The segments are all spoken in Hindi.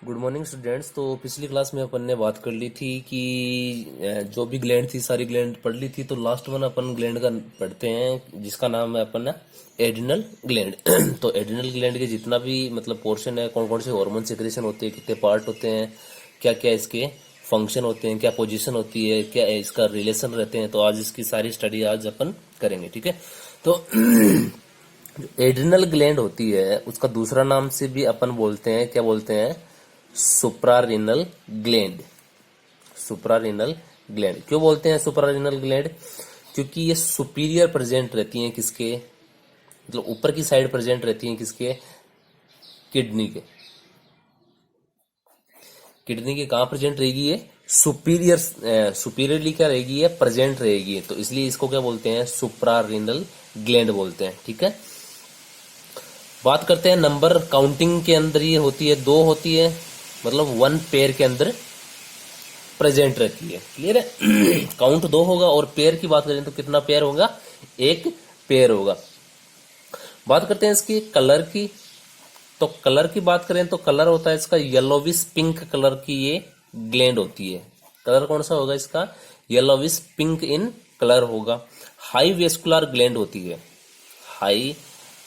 Good morning students. तो पिछली क्लास में अपन ने बात कर ली थी कि जो भी ग्लैंड थी सारी ग्लैंड पढ़ ली थी। तो लास्ट वन अपन ग्लैंड का पढ़ते हैं जिसका नाम है अपन एड्रिनल ग्लैंड। तो एड्रिनल ग्लैंड के जितना भी मतलब पोर्शन है, कौन कौन से हार्मोन सिक्रेशन होते हैं, कितने पार्ट होते हैं, क्या क्या इसके फंक्शन होते हैं, क्या पोजीशन होती है, क्या इसका रिलेशन रहते हैं, तो आज इसकी सारी स्टडी आज अपन करेंगे। ठीक है। तो एड्रिनल ग्लैंड होती है उसका दूसरा नाम से भी अपन बोलते हैं, क्या बोलते हैं? Suprarenal gland. सुप्रारीनल ग्लैंड क्यों बोलते हैं सुप्रारीनल ग्लैंड? क्योंकि ये सुपीरियर प्रेजेंट रहती हैं किसके, मतलब ऊपर की साइड प्रेजेंट रहती हैं किसके? किडनी के। किडनी के कहाँ प्रेजेंट रहेगी ये? सुपीरियर, सुपीरियरली क्या रहेगी ये? प्रेजेंट रहेगी। तो इसलिए इसको क्या बोलते हैं? सुप्रारीनल ग्लैंड बोलते हैं। ठीक है। बात करते हैं नंबर काउंटिंग के अंदर ये होती है, दो होती है, मतलब वन पेयर के अंदर प्रेजेंट रहती है। क्लियर है? काउंट दो होगा और पेयर की बात करें तो कितना पेयर होगा? एक पेयर होगा। बात करते हैं इसकी कलर की। तो कलर की बात करें तो कलर होता है इसका येलोविश पिंक कलर की ये ग्लैंड होती है। कलर कौन सा होगा इसका? येलोविश पिंक इन कलर होगा। हाई वेस्कुलर ग्लैंड होती है। High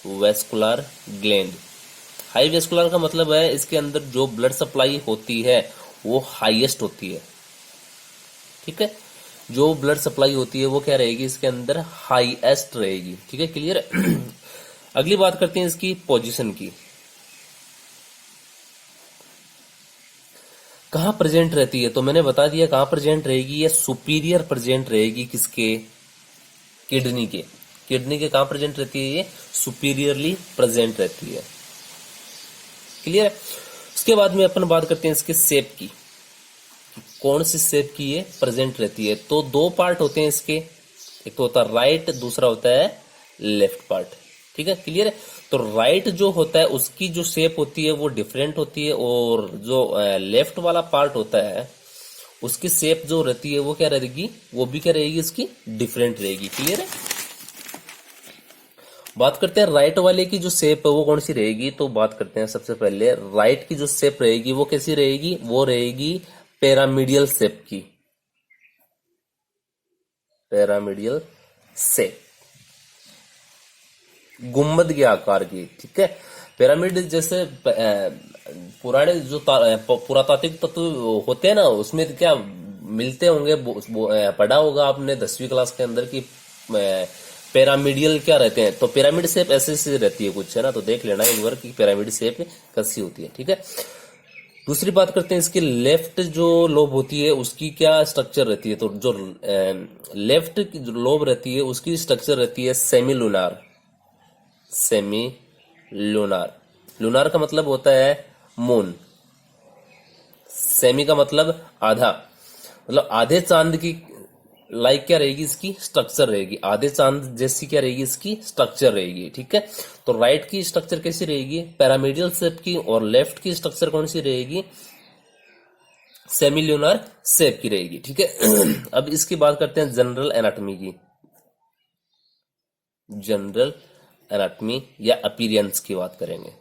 vascular gland. High vascular का मतलब है इसके अंदर जो ब्लड सप्लाई होती है वो हाईएस्ट होती है। ठीक है। जो ब्लड सप्लाई होती है वो क्या रहेगी? इसके अंदर हाईएस्ट रहेगी। ठीक है, क्लियर है? अगली बात करते हैं इसकी पोजीशन की। कहाँ प्रेजेंट रहती है? तो मैंने बता दिया कहाँ प्रेजेंट रहेगी। ये सुपीरियर प्रेजेंट रहेगी किसके? किडनी के। किडनी के कहाँ प्रेजेंट रहती है? ये सुपीरियरली प्रेजेंट रहती है। क्लियर है? उसके बाद में अपन बात करते हैं इसके शेप की। कौन सी शेप की ये प्रेजेंट रहती है? तो दो पार्ट होते हैं इसके, एक तो होता है राइट, दूसरा होता है लेफ्ट पार्ट। ठीक है, क्लियर है? तो राइट जो होता है उसकी जो शेप होती है वो डिफरेंट होती है, और जो लेफ्ट वाला पार्ट होता है उसकी शेप जो रहती है वो क्या रहेगी? वो भी क्या रहेगी? इसकी डिफरेंट रहेगी। क्लियर है? बात करते हैं राइट वाले की जो शेप है वो कौन सी रहेगी। तो बात करते हैं सबसे पहले राइट की जो शेप रहेगी वो कैसी रहेगी? वो रहेगी पिरामिडियल शेप की। पिरामिडियल शेप, गुम्बद के आकार की। ठीक है। पिरामिड जैसे पुराने जो पुरातात्विक तत्व होते हैं ना, उसमें क्या मिलते होंगे, पढ़ा होगा आपने 10वीं क्लास के अंदर की पिरामिडियल क्या रहते हैं। तो पिरामिड शेप ऐसे ऐसे रहती है कुछ, है ना? तो देख लेना एक बार कि पिरामिड शेप कैसी होती है। ठीक है। दूसरी बात करते हैं इसकी लेफ्ट जो लोब होती है उसकी क्या स्ट्रक्चर रहती है। तो जो लेफ्ट की जो लोब रहती है उसकी स्ट्रक्चर रहती है semi lunar. Semi lunar. Lunar का मतलब होता है मून। सेमी का मतलब आधा, मतलब आधे चांद की लाइक क्या रहेगी? इसकी स्ट्रक्चर रहेगी। आधे चांद जैसी क्या रहेगी? इसकी स्ट्रक्चर रहेगी। ठीक है। तो राइट की स्ट्रक्चर कैसी रहेगी? पिरामिडियल शेप की, और लेफ्ट की स्ट्रक्चर कौन सी रहेगी? सेमी ल्यूनर शेप की रहेगी। ठीक है। अब इसकी बात करते हैं जनरल एनाटॉमी की। जनरल एनाटॉमी या अपीयरेंस की बात करेंगे।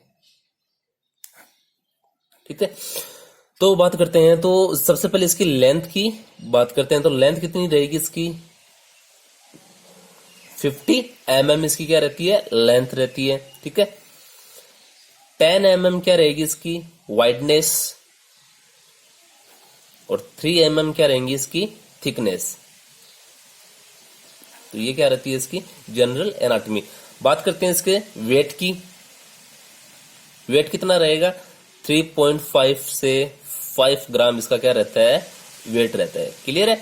ठीक है। तो बात करते हैं, तो सबसे पहले इसकी लेंथ की बात करते हैं। तो लेंथ कितनी रहेगी इसकी? 50 mm इसकी क्या रहती है? लेंथ रहती है। ठीक है। 10 mm क्या रहेगी इसकी वाइडनेस, और 3 mm क्या रहेंगी इसकी थिकनेस। तो ये क्या रहती है इसकी जनरल एनाटॉमी। बात करते हैं इसके वेट की। वेट कितना रहेगा? 3.5 से 5 ग्राम इसका क्या रहता है? वेट रहता है। क्लियर है?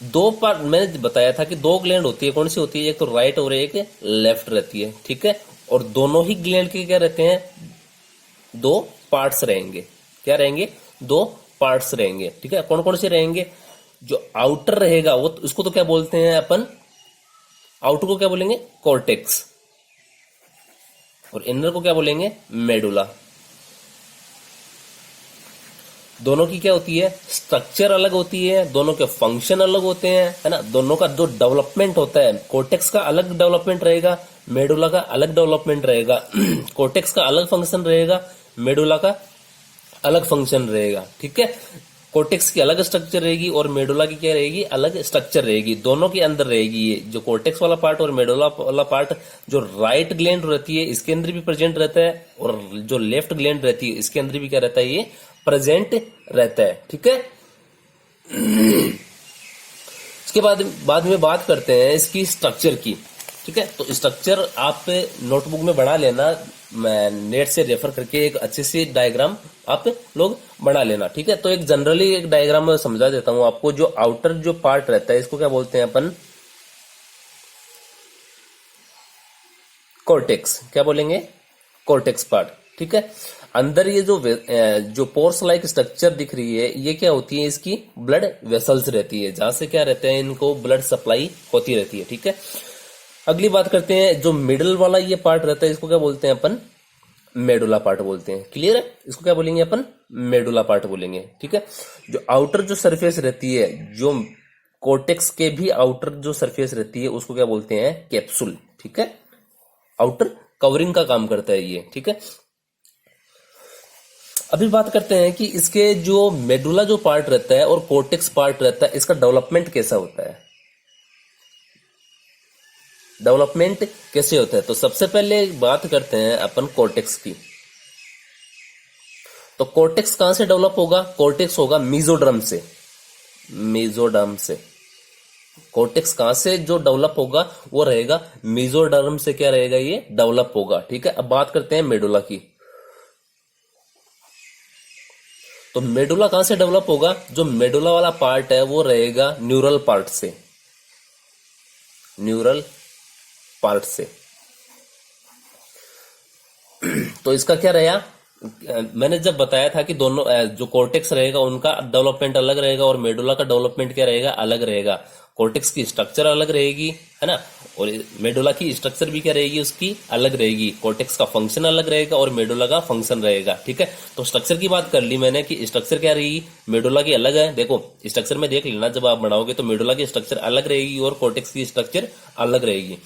दो पार्ट मैंने बताया था कि दो ग्लैंड होती है। कौन सी होती है? एक तो राइट और एक लेफ्ट रहती है। ठीक है। और दोनों ही ग्लैंड के क्या रहते हैं? दो पार्ट्स रहेंगे। क्या रहेंगे? दो पार्ट्स रहेंगे। ठीक है। कौन कौन से रहेंगे? जो आउटर रहेगा वो उसको तो क्या बोलते हैं अपन? आउटर को क्या बोलेंगे? कॉर्टेक्स। और इनर को क्या बोलेंगे? मेडुला। दोनों की क्या होती है, स्ट्रक्चर अलग होती है, दोनों के फंक्शन अलग होते हैं, है ना। दोनों का जो डेवलपमेंट होता है, कोर्टेक्स का अलग डेवलपमेंट रहेगा, मेडुला का अलग डेवलपमेंट रहेगा। कोर्टेक्स का अलग फंक्शन रहेगा, मेडुला का अलग फंक्शन रहेगा, ठीक है। कोर्टेक्स की अलग स्ट्रक्चर रहेगी और मेडुला की क्या रहेगी, अलग स्ट्रक्चर रहेगी। दोनों के अंदर रहेगी ये जो कोर्टेक्स वाला पार्ट और मेडुला वाला पार्ट। जो राइट ग्लैंड रहती है इसके अंदर भी प्रेजेंट रहता है, और जो लेफ्ट ग्लैंड रहती है इसके अंदर भी क्या रहता है, ये प्रेजेंट रहता है, ठीक है। इसके बाद में बात करते हैं इसकी स्ट्रक्चर की, ठीक है। तो स्ट्रक्चर आप नोटबुक में बना लेना, मैं नेट से रेफर करके एक अच्छी सी डायग्राम आप लोग बना लेना, ठीक है। तो एक जनरली एक डायग्राम में समझा देता हूं आपको। जो आउटर जो पार्ट रहता है इसको क्या बोलते हैं अपन, कोर्टेक्स। क्या बोलेंगे, कोर्टेक्स पार्ट, ठीक है। अंदर ये जो पोर्स लाइक स्ट्रक्चर दिख रही है, ये क्या होती है, इसकी ब्लड वेसल्स रहती है, जहां से क्या रहते हैं, इनको ब्लड सप्लाई होती रहती है, ठीक है। अगली बात करते हैं, जो मिडल वाला ये पार्ट रहता है इसको क्या बोलते हैं अपन, मेडुला पार्ट बोलते हैं। क्लियर है, इसको क्या बोलेंगे अपन, मेडुला पार्ट बोलेंगे, ठीक है। जो आउटर जो सरफेस रहती है, जो कोर्टेक्स के भी आउटर जो सरफेस रहती है उसको क्या बोलते हैं, कैप्सूल, ठीक है। आउटर कवरिंग का काम करता है ये, ठीक है। अभी बात करते हैं कि इसके जो मेडुला जो पार्ट रहता है और कोर्टेक्स पार्ट रहता है, इसका डेवलपमेंट कैसा होता है, डेवलपमेंट कैसे होता है। तो सबसे पहले बात करते हैं अपन कोर्टेक्स की। तो कोर्टेक्स कहां से डेवलप होगा, कोर्टेक्स होगा मेसोडर्म से, मेसोडर्म से। कोर्टेक्स कहां से जो डेवलप होगा वो रहेगा मेसोडर्म से, क्या रहेगा, ये डेवलप होगा, ठीक है। अब बात करते हैं मेडुला की। तो मेडुला कहां से डेवलप होगा, जो मेडुला वाला पार्ट है वो रहेगा न्यूरल पार्ट से, न्यूरल पार्ट से। तो इसका क्या रहेगा, मैंने जब बताया था कि दोनों जो कोर्टेक्स रहेगा उनका डेवलपमेंट अलग रहेगा और मेडुला का डेवलपमेंट क्या रहेगा, अलग रहेगा। कोर्टेक्स की स्ट्रक्चर अलग रहेगी, है ना, और मेडुला की स्ट्रक्चर भी क्या रहेगी, उसकी अलग रहेगी। कोर्टेक्स का फंक्शन अलग रहेगा और मेडुला का फंक्शन रहेगा, ठीक है। तो स्ट्रक्चर की बात कर ली मैंने कि स्ट्रक्चर क्या रहेगी, मेडुला की अलग है। देखो स्ट्रक्चर में देख लेना, जब आप बनाओगे तो मेडुला की स्ट्रक्चर अलग रहेगी और कोर्टेक्स की स्ट्रक्चर अलग रहेगी।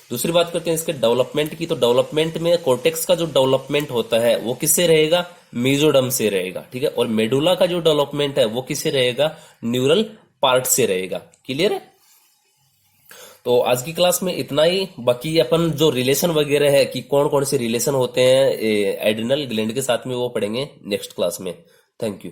दूसरी बात करते हैं इसके डेवलपमेंट की। तो डेवलपमेंट में कोर्टेक्स का जो डेवलपमेंट होता है वो किससे रहेगा, मेसोडर्म से रहेगा, ठीक है। और मेडुला का जो डेवलपमेंट है वो किससे रहेगा, न्यूरल पार्ट से रहेगा। क्लियर है। तो आज की क्लास में इतना ही। बाकी अपन जो रिलेशन वगैरह है कि कौन कौन से रिलेशन होते हैं एड्रिनल ग्लैंड के साथ में, वो पढ़ेंगे नेक्स्ट क्लास में। Thank you.